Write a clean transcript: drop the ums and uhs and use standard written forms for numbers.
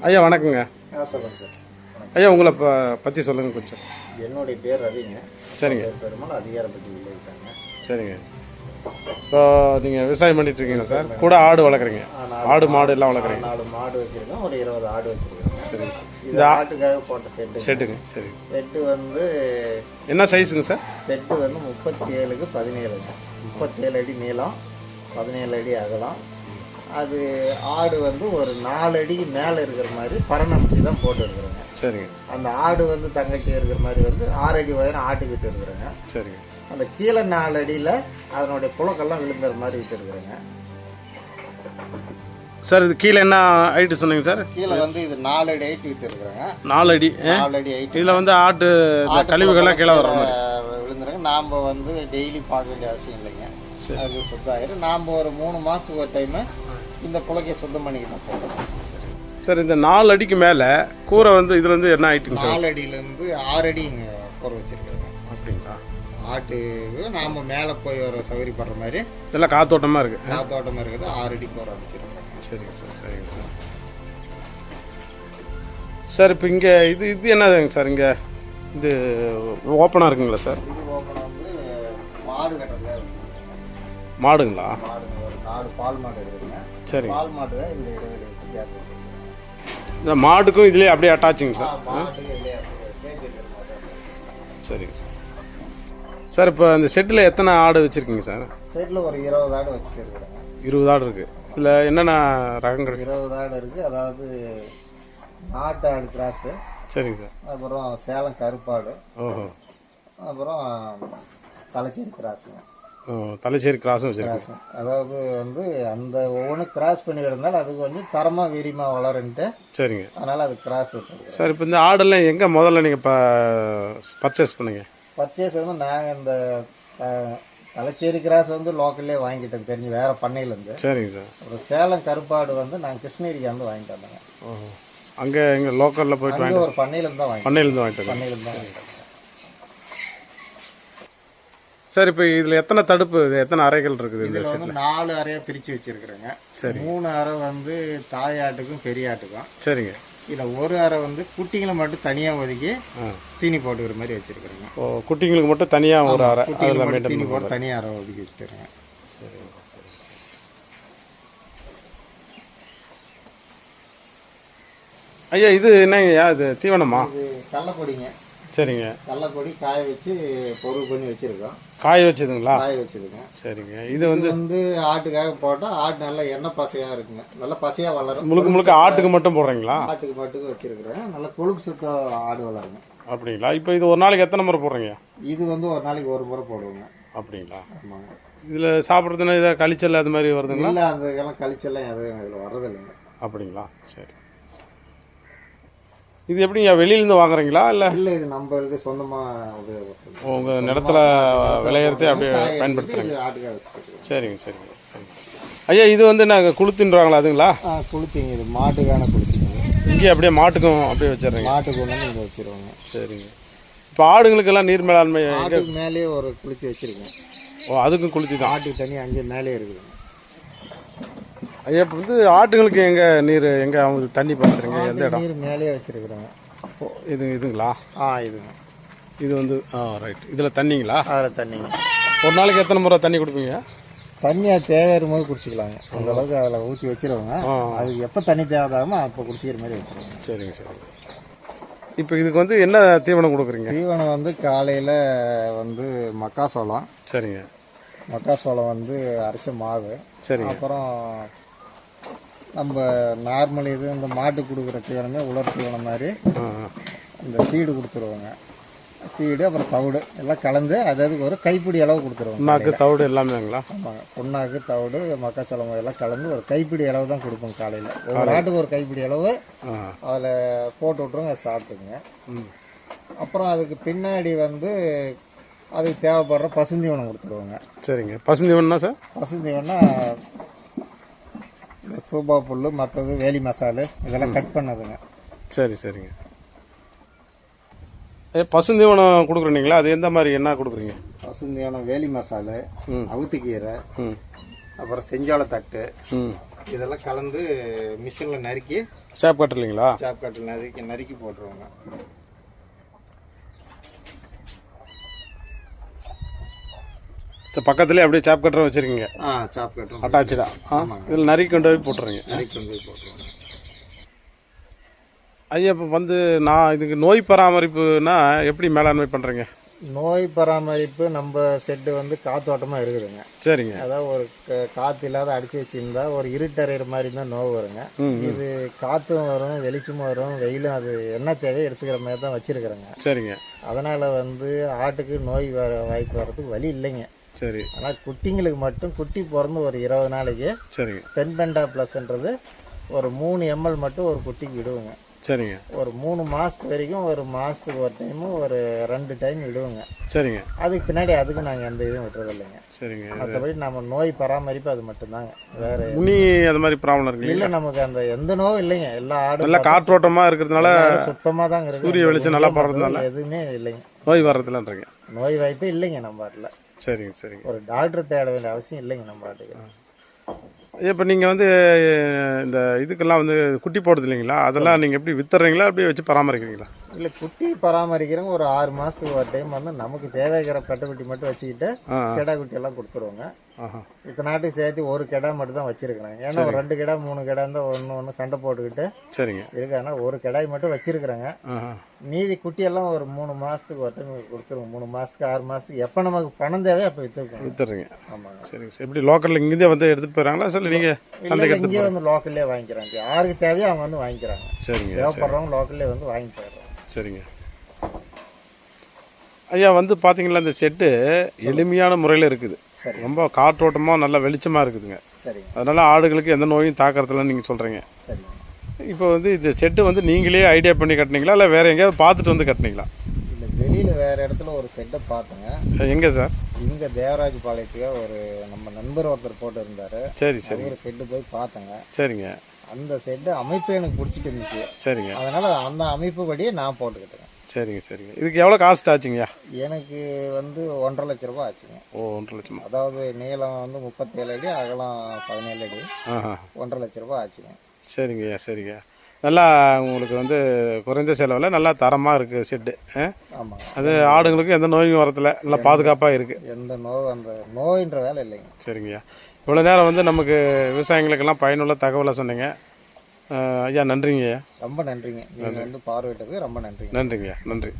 ஐயா வணக்கங்க. சொல்லுங்கள் சார். ஐயா உங்களை பற்றி சொல்லுங்கள் கொஞ்சம். என்னுடைய பேர் ரவிங்க. சரிங்க. பெருமாள் அதிகாரப்பட்டி இருக்காங்க. சரிங்க. இப்போ நீங்கள் விவசாயம் பண்ணிட்டு இருக்கீங்களா சார்? கூட ஆடு வளர்க்குறீங்க? ஆடு மாடு எல்லாம் வளர்க்குறீங்க? 4 மாடு வச்சுருக்கோம், ஒரு 20 ஆடு வச்சுருக்கோங்க. சரிங்க சார். இந்த ஆட்டுக்காக போட்ட செட்டுங்க. சரி. செட்டு வந்து என்ன சைஸுங்க சார்? செட்டு வந்து 37க்கு 17ங்க. 37 அடி நீளம், 17 அடி அகலம். அது ஆடு வந்து ஒரு 4 அடிக்கு மேலே இருக்கிற மாதிரி பராமரிச்சு தான் போட்டு இருக்கிறோங்க. சரிங்க. அந்த ஆடு வந்து தங்கச்சி இருக்கிற மாதிரி வந்து 6 அடி உயரம் ஆட்டுக்கிட்டு இருக்கிறேங்க. சரிங்க. அந்த கீழே 4 அடியில் அதனுடைய புழக்கெல்லாம் விழுந்துற மாதிரி விட்டுருக்குறேங்க. சார் இது கீழே என்ன ஹைட்டு சொன்னீங்க சார்? கீழே வந்து இது 4 அடி ஹைட் விட்டுருக்குறேங்க. 4 அடி. 4 அடி ஹைட். இதில் வந்து ஆட்டு கழிவுகள்லாம் கீழே வர மாதிரி விழுந்துருங்க. நாம் வந்து டெய்லி பார்க்க வேண்டிய அவசியம் இல்லைங்க. அது சுத்தம் ஆயிரும். நாம் ஒரு 3 மாதத்துக்கு ஒரு டைமு இந்த புழக்கையை சுத்தம் பண்ணிக்கிட்டோம் போகிறோம். சார் இந்த 4 அடிக்கு மேலே கூரை வந்து இதில் வந்து என்ன ஆயிட்டுங்க சார்? 4 அடியிலேருந்து 6 அடி இங்கே கூரை வச்சுருக்கேங்க. அப்படிங்களா? ஆட்டுக்கு நாம் மேலே போய் வர சௌகரியப்படுற மாதிரி இதெல்லாம் காத்தோட்டமாக இருக்குது. காத்தோட்டமாக இருக்குது. 6 அடி கூரை வச்சுருக்கேன். சரிங்க சார். சரிங்க சார். சார் இப்போ இங்கே இது என்னதுங்க சார்? இங்கே இது ஓப்பனாக இருக்குங்களா சார்? இது ஓப்பனாக வந்து மாடு கட்டுறதுல மாடுங்களா? மாடுங்க, ஒரு 4 பால் மாடு இருக்குதுங்க. சரி. பால் மாடு தான் இந்த இடைவெளி வித்தியாசம். இந்த மாடுக்கும் இதுலேயே அப்படியே அட்டாச்சுங்க சார்? மாட்டுக்கு இல்லையா சேர்த்து. சரிங்க சார். சார் இப்போ இந்த செட்டில் எத்தனை ஆடு வச்சுருக்கீங்க சார்? செட்டில் ஒரு 20 ஆடு வச்சுட்டு இருக்கிறேங்க. 20 ஆடு இருக்குது. இதில் என்னென்ன ரகங்கள்? 20 ஆடு இருக்குது. அதாவது நாட்டு ஆடு கிராஸு. சரிங்க சார். அப்புறம் சேலம் கருப்பாடு. ஓஹோ. அப்புறம் தலைச்சேரி கிராஸுங்க. தலைச்சேரி கிராஸும் வச்சுருக்கேன். அதாவது வந்து அந்த ஒவ்வொன்று கிராஸ் பண்ணி கிடந்தாலும் அது கொஞ்சம் தரமாக வீரியமாக வளருன்ட்டு. சரிங்க. அதனால் அது கிராஸ் விட்டுருக்கு. சார் இப்போ இந்த ஆடெல்லாம் எங்கே முதல்ல நீங்கள் பர்ச்சேஸ் பண்ணுங்க? பர்ச்சேஸ் வந்து நாங்கள் இந்த தலைச்சேரி கிராஸ் வந்து லோக்கல்லே வாங்கிட்டோம், தெரிஞ்சு வேறு பண்ணையிலேருந்து. சரிங்க சார். அப்புறம் சேலம் கருப்பாடு வந்து நாங்கள் கிருஷ்ணகிரிக்கு வந்து வாங்கிட்டு வந்தோங்க. ஓஹோ. அங்கே எங்கள் லோக்கலில் போயிட்டு வாங்கி ஒரு பண்ணையிலேருந்து தான் பண்ணையிலேருந்து வாங்கிட்டு வாங்கிட்டோம். சார் இப்போ இதில் எத்தனை தடுப்பு, எத்தனை அறைகள் இருக்குது? இதில் வந்து 4 அறையாக பிரித்து வச்சுருக்குறேங்க. சரி. 3 அறை வந்து தாயாட்டுக்கும் பெரியாட்டுக்கும். சரிங்க. இதில் ஒரு அறை வந்து குட்டிங்களை மட்டும் தனியாக ஒதுக்கி தீனி போட்டுக்கிற மாதிரி வச்சுருக்குறேங்க. ஓ, குட்டிங்களுக்கு மட்டும் தனியாக ஒரு அறை, தீனி போட்டு தனியாக அறை ஒதுக்கி வச்சுருங்க. சரிங்க. சரி. ஐயா இது என்னங்கய்யா? இது தீவனமா? இது கடலப்பொடிங்க. சரிங்க. கடலப்பொடி காய வச்சு பொருள் பண்ணி வச்சுருக்கோம். காய வச்சதுங்களா? காய வச்சதுங்க. சரிங்க. இது வந்து ஆட்டுக்காக போட்டால் ஆட்டு நல்லா எண்ணெய் பசையாக இருக்குங்க. நல்லா பசையாக வளரும். முழுக்க ஆட்டுக்கு மட்டும் போடுறீங்களா? ஆட்டுக்கு மட்டும் வச்சுருக்குறேன். நல்லா கொழுப்பு சுத்தம் ஆடு வளருங்க. அப்படிங்களா? இப்போ இது ஒரு நாளைக்கு எத்தனை முறை போடுறீங்க? இது வந்து ஒரு நாளைக்கு ஒரு முறை போடுவோங்க. அப்படிங்களா? ஆமாங்க. இதில் சாப்பிட்றதுன்னா இதை கழிச்சல் அது மாதிரி வருதுங்களா? இல்லை, அந்த இதெல்லாம் கழிச்செல்லாம் எதுவும் இதில் வர்றதில்லைங்க. அப்படிங்களா? சரி. இது எப்படிங்க வெளியிலேருந்து வாங்குறீங்களா? இல்லை இல்லை, இது நம்ம இது சொந்தமாக உபயோகப்படுத்தும். உங்கள் நிலத்தில் விளையிறதே அப்படியே பயன்படுத்துகிறீங்க? ஆட்டுக்காக வச்சுக்கிட்டு. சரிங்க. சரிங்க. சரி. ஐயா இது வந்து நாங்கள் குளுத்தின்றாங்களா? அதுங்களா? குளுத்திங்க. இது மாட்டுக்கான குளுத்திங்க. இங்கே அப்படியே மாட்டுக்கும் அப்படியே வச்சிடுறீங்க? மாட்டுக்கு ஒன்று இங்கே வச்சுருவாங்க. சரிங்க. இப்போ ஆடுங்களுக்கெல்லாம் நீர் மேலாண்மை ஆட்டுக்கு மேலேயே ஒரு குளுத்தி வச்சுருக்கேன். ஓ, அதுக்கும் குளுத்தி தான்? ஆட்டுக்கு தண்ணி அங்கே மேலே இருக்குதுங்க. ஐயா இப்போ வந்து ஆட்டுங்களுக்கு எங்கே நீர், எங்கே அவங்க தண்ணி பாய்ச்சுறீங்க? எந்த இடம்? நீர் மேலேயே வச்சுருக்குறாங்க. ஓ, இதுங்களா? இதுங்க. இது வந்து ரைட். இதில் தண்ணிங்களா? அதில் தண்ணிங்க. ஒரு நாளைக்கு எத்தனை முறை தண்ணி கொடுப்பீங்க? தண்ணி அது தேவையான போது குடிச்சிக்கலாங்க. அந்த அளவுக்கு அதில் ஊற்றி வச்சிருவாங்க. அதுக்கு எப்போ தண்ணி தேவைதாமோ அப்போ குடிச்சிக்கிற மாதிரி வச்சுருவாங்க. சரிங்க. சரி. இப்போ இதுக்கு வந்து என்ன தீவனம் கொடுக்குறீங்க? தீவனம் வந்து காலையில் வந்து மக்காசோளம். சரிங்க. மக்காசோளம் வந்து அரைச்ச மாவு. சரி. அப்புறம் நம்ம நார்மல் இது இந்த மாட்டுக்கு கொடுக்குற தீவனமே உலர் தீவனம் மாதிரி இந்த ஃபீடு கொடுத்துருவாங்க. ஃபீடு அப்புறம் தவிடு எல்லாம் கலந்து அதுக்கு ஒரு கைப்பிடி அளவு கொடுத்துருவாங்க. புண்ணாக்கு தவிடு எல்லாமேங்களா? ஆமாங்க. புண்ணாக்கு தவிடு மக்காச்சோளம் எல்லாம் கலந்து ஒரு கைப்பிடி அளவு தான் கொடுப்போம் காலையில். ஒரு நாட்டுக்கு ஒரு கைப்பிடி அளவு அதில் போட்டு விட்ருங்க, அதை சாப்பிட்டுங்க. அப்புறம் அதுக்கு பின்னாடி வந்து அதுக்கு தேவைப்படுற பசுந்தீவனம் கொடுத்துருவாங்க. சரிங்க. பசுந்தீவனா சார்? பசுந்தீவனா இந்த சூப்பா புல், மற்றது வேலி மசாலு இதெல்லாம் கட் பண்ணதுங்க. சரி. சரிங்க. பசுந்தீவனம் கொடுக்குறீங்களா? அது எந்த மாதிரி என்ன கொடுக்குறீங்க? பசுந்தீவனம் வேலி மசாலு, அவுத்துக்கீரை, அப்புறம் செஞ்சால தட்டு இதெல்லாம் கலந்து மிஷினில் நறுக்கி சேப் கட்டர் இல்லைங்களா? சாப் கட்டில் நறுக்கி போட்டுருவோங்க. பக்கத்துலேயே அப்படியே சேப் கட்டரை வச்சுருக்கீங்க? சாப் கட்டர் அட்டாச்சா? இதில் நறுக்கி கொண்டு போய் போட்டுருங்க. நறுக்கி கொண்டு போய் போட்டுருவோங்க. ஐயா இப்போ வந்து நான் இதுக்கு நோய் பராமரிப்புனா எப்படி மேலாண்மை பண்ணுறீங்க? நோய் பராமரிப்பு நம்ம செட்டு வந்து காத்தோட்டமாக இருக்குதுங்க. சரிங்க. அதாவது ஒரு காற்று இல்லாத அடிச்சு வச்சுருந்தா ஒரு இருட்டறைகிற மாதிரி தான் நோய் வருங்க. இது காற்றும் வரும், வெளிச்சமும் வரும், வெயிலும் அது என்ன தேவையோ எடுத்துக்கிற மாதிரி தான் வச்சுருக்குறேங்க. சரிங்க. அதனால் வந்து ஆட்டுக்கு நோய் வாய்ப்பு வர்றதுக்கு வழி இல்லைங்க. சரி. ஆனால் குட்டிங்களுக்கு மட்டும் குட்டி பிறந்து ஒரு 20 நாளைக்கு சரிங்க பென் பெண்டா ப்ளஸ்ன்றது ஒரு 3 ml மட்டும் ஒரு குட்டிக்கு விடுவோங்க. சரிங்க. ஒரு 3 மாதத்து வரைக்கும் ஒரு மாதத்துக்கு ஒரு டைமு ஒரு 2 டைம் விடுவோங்க. சரிங்க. அதுக்கு பின்னாடி அதுக்கு நாங்கள் எந்த இதுவும் விட்டுறது இல்லைங்க. சரிங்க. மற்றபடி நம்ம நோய் பராமரிப்பு அது மட்டும்தாங்க. வேற முனி அது மாதிரி ப்ராப்ளம் இருக்கு இல்லை, நமக்கு அந்த எந்த நோயும் இல்லைங்க. எல்லா ஆடும் நல்லா காற்றோட்டமாக இருக்கிறதுனால சுத்தமாக தாங்க இருக்கு. சூரிய வெளிச்சம் நல்லா படுறதுனால எதுவுமே இல்லைங்க, நோய் வர்றதுலன்றீங்க. நோய் வாய்ப்பே இல்லைங்க நம்ம பாட்டில். சரிங்க. சரிங்க. ஒரு டாக்டர் தேட வேண்டிய அவசியம் இல்லைங்க நம்ம பாட்டுக்கு. இப்போ நீங்கள் வந்து இந்த இதுக்கெல்லாம் வந்து குட்டி போடுறது இல்லைங்களா, அதெல்லாம் நீங்கள் எப்படி வித்துறீங்களா அப்படியே வச்சு பராமரிக்கிறீங்களா? இல்லை, குட்டி பராமரிக்கிறவங்க ஒரு 6 மாதத்துக்கு ஒரு டைம் வந்து நமக்கு தேவைக்கிற பெட்டை மட்டும் வச்சுக்கிட்டு கெடா குட்டி எல்லாம் கொடுத்துருவோங்க. இத்தனை நாட்டுக்கு சேர்த்து ஒரு கெடா மட்டும் தான் வச்சிருக்கிறேன். ஏன்னா ஒரு 2 கெடா 3 கெடா இருந்தால் ஒன்று சண்டை போட்டுக்கிட்டு சரிங்க இருக்கு. ஆனால் ஒரு கெடாய் மட்டும் வச்சிருக்கிறேங்க. மீதி குட்டியெல்லாம் ஒரு 3 மாதத்துக்கு ஒரு டைம் கொடுத்துருவோம். 3 மாதத்துக்கு 6 மாதத்துக்கு எப்போ நமக்கு பணம் தேவையோ அப்போ வித்துறீங்க. ஆமாங்க. சரிங்க சார். எப்படி லோக்கலில் இங்கேயே வந்து எடுத்துகிட்டு போகிறாங்களா சார்? நீங்கள் சந்தைக்கு இங்கே வந்து லோக்கல்லே வாங்கிக்கிறாங்க. யாருக்கு தேவையோ அவங்க வந்து வாங்கிக்கிறாங்க. சரிங்க. தேவைப்படுறவங்க லோக்கல்லே வந்து வாங்கி போயிடுறாங்க. சரிங்க. ஐயா வந்து பார்த்தீங்களா இந்த செட்டு எளிமையான முறையில் இருக்குது. ரொம்ப காற்றோட்டமாக நல்லா வெளிச்சமாக இருக்குதுங்க. சரிங்க. அதனால் ஆடுகளுக்கு எந்த நோயும் தாக்கறதில்லன்னு நீங்கள் சொல்கிறீங்க. சரிங்க. இப்போ வந்து இந்த செட்டு வந்து நீங்களே ஐடியா பண்ணி கட்டினீங்களா இல்லை வேறு எங்கேயாவது பார்த்துட்டு வந்து கட்டினீங்களா? இல்லை, வெளியில் வேறு இடத்துல ஒரு செட்டை பார்த்தேங்க. எங்கே சார்? இங்கே தேவராஜ் பாளையத்துக்கு ஒரு நம்ம நண்பர் ஒருத்தர் போட்டு இருந்தார். சரி சரி. ஒரு செட்டு போய் பார்த்தேங்க. சரிங்க. அந்த செட்டு அமைப்பு எனக்கு பிடிச்சிட்டு இருந்துச்சு. சரிங்க. அதனால் அந்த அமைப்பு படியே நான் போட்டுக்கிட்டேன். சரிங்க. சரிங்க. இதுக்கு எவ்வளோ காஸ்ட் ஆச்சுங்கய்யா? எனக்கு வந்து 1.5 லட்ச ரூபா ஆச்சுங்க. ஓ, 1.5 லட்சமா? அதாவது நீளம் வந்து 37 அடி, அகலம் 17 அடி. 1.5 லட்ச ரூபா ஆச்சுங்க. சரிங்கய்யா. சரிங்க. நல்லா உங்களுக்கு வந்து குறைந்த செலவில் நல்லா தரமாக இருக்குது செட்டு. ஆமாங்க. அது ஆடுங்களுக்கு எந்த நோயும் வரதில்ல, நல்லா பாதுகாப்பாக இருக்குது. எந்த அந்த நோயின்ற வேலை இல்லைங்க. சரிங்கய்யா. இவ்வளோ நேரம் வந்து நமக்கு விவசாயிகளுக்கெல்லாம் பயனுள்ள தகவலை சொன்னீங்க. ஐயா நன்றிங்க ஐயா. ரொம்ப நன்றிங்க. நீங்கள் வந்து பார்வையிட்டதுக்கு ரொம்ப நன்றிங்க. நன்றிங்கய்யா. நன்றி.